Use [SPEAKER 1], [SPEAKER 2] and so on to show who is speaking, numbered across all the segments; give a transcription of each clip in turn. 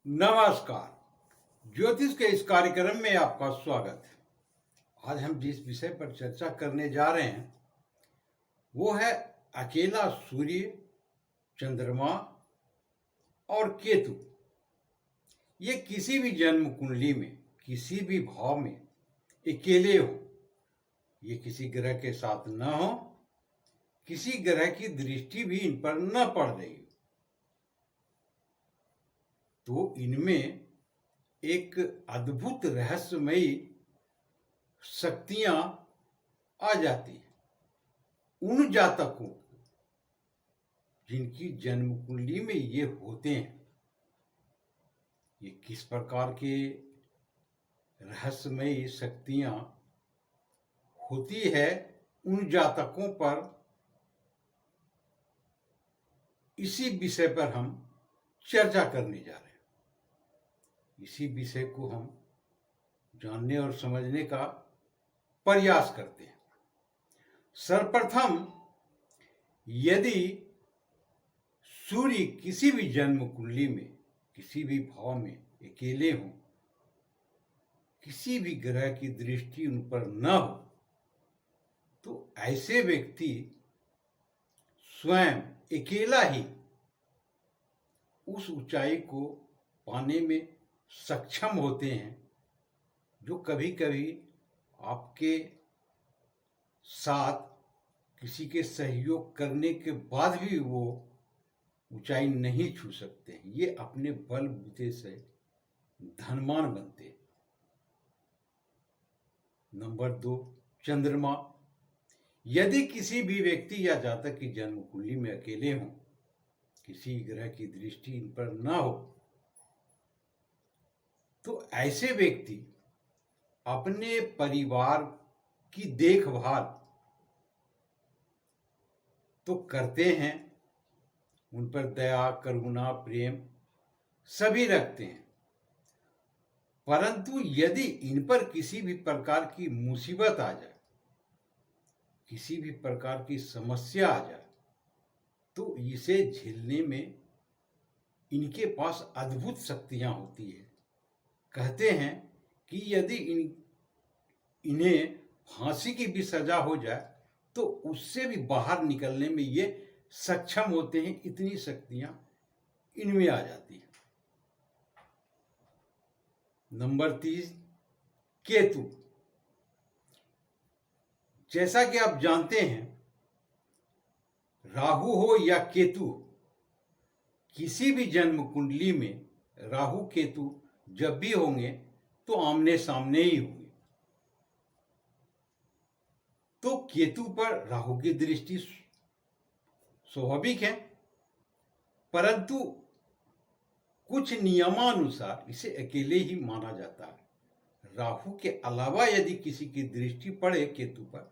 [SPEAKER 1] नमस्कार। ज्योतिष के इस कार्यक्रम में आपका स्वागत है। आज हम जिस विषय पर चर्चा करने जा रहे हैं वो है अकेला सूर्य, चंद्रमा और केतु। ये किसी भी जन्म कुंडली में किसी भी भाव में अकेले हो, ये किसी ग्रह के साथ न हो, किसी ग्रह की दृष्टि भी इन पर न पड़ रही हो, तो इनमें एक अद्भुत रहस्यमयी शक्तियां आ जाती है। उन जातकों जिनकी जन्म कुंडली में ये होते हैं, ये किस प्रकार के रहस्यमयी शक्तियां होती है, उन जातकों पर इसी विषय पर हम चर्चा करने जा रहे हैं। इसी विषय को हम जानने और समझने का प्रयास करते हैं। सर्वप्रथम, यदि सूर्य किसी भी जन्म कुंडली में किसी भी भाव में अकेले हों, किसी भी ग्रह की दृष्टि उन पर न हो, तो ऐसे व्यक्ति स्वयं अकेला ही उस ऊंचाई को पाने में सक्षम होते हैं जो कभी कभी आपके साथ किसी के सहयोग करने के बाद भी वो ऊंचाई नहीं छू सकते हैं। ये अपने बलबूते से धनवान बनते हैं। नंबर 2, चंद्रमा। यदि किसी भी व्यक्ति या जातक की जन्म कुंडली में अकेले हों, किसी ग्रह की दृष्टि इन पर न हो, तो ऐसे व्यक्ति अपने परिवार की देखभाल तो करते हैं, उन पर दया, करुणा, प्रेम सभी रखते हैं, परंतु यदि इन पर किसी भी प्रकार की मुसीबत आ जाए, किसी भी प्रकार की समस्या आ जाए, तो इसे झेलने में इनके पास अद्भुत शक्तियां होती है। कहते हैं कि यदि इन्हें फांसी की भी सजा हो जाए तो उससे भी बाहर निकलने में ये सक्षम होते हैं। इतनी शक्तियां इनमें आ जाती हैं। नंबर 3, केतु। जैसा कि आप जानते हैं, राहु हो या केतु, किसी भी जन्म कुंडली में राहु केतु जब भी होंगे तो आमने सामने ही होंगे। तो केतु पर राहु की दृष्टि स्वाभाविक है, परंतु कुछ नियमानुसार इसे अकेले ही माना जाता है। राहु के अलावा यदि किसी की दृष्टि पड़े केतु पर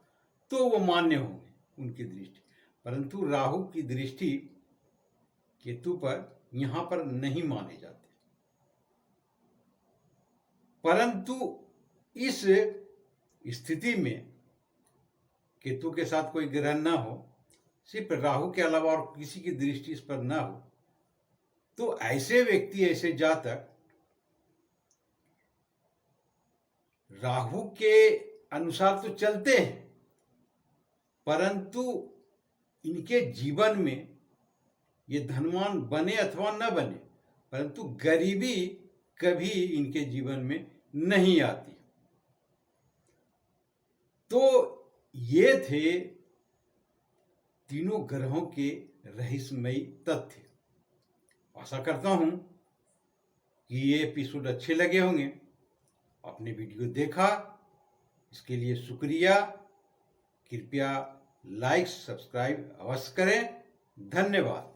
[SPEAKER 1] तो वो मान्य होंगे उनकी दृष्टि, परंतु राहु की दृष्टि केतु पर यहां पर नहीं माने जाते। परंतु इस स्थिति में केतु के साथ कोई ग्रह न हो, सिर्फ राहु के अलावा और किसी की दृष्टि इस पर न हो, तो ऐसे व्यक्ति, ऐसे जातक राहु के अनुसार तो चलते हैं, परंतु इनके जीवन में ये धनवान बने अथवा न बने, परंतु गरीबी कभी इनके जीवन में नहीं आती। तो ये थे तीनों ग्रहों के रहस्यमयी तथ्य। आशा करता हूं कि ये एपिसोड अच्छे लगे होंगे। आपने वीडियो देखा, इसके लिए शुक्रिया। कृपया लाइक, सब्सक्राइब अवश्य करें। धन्यवाद।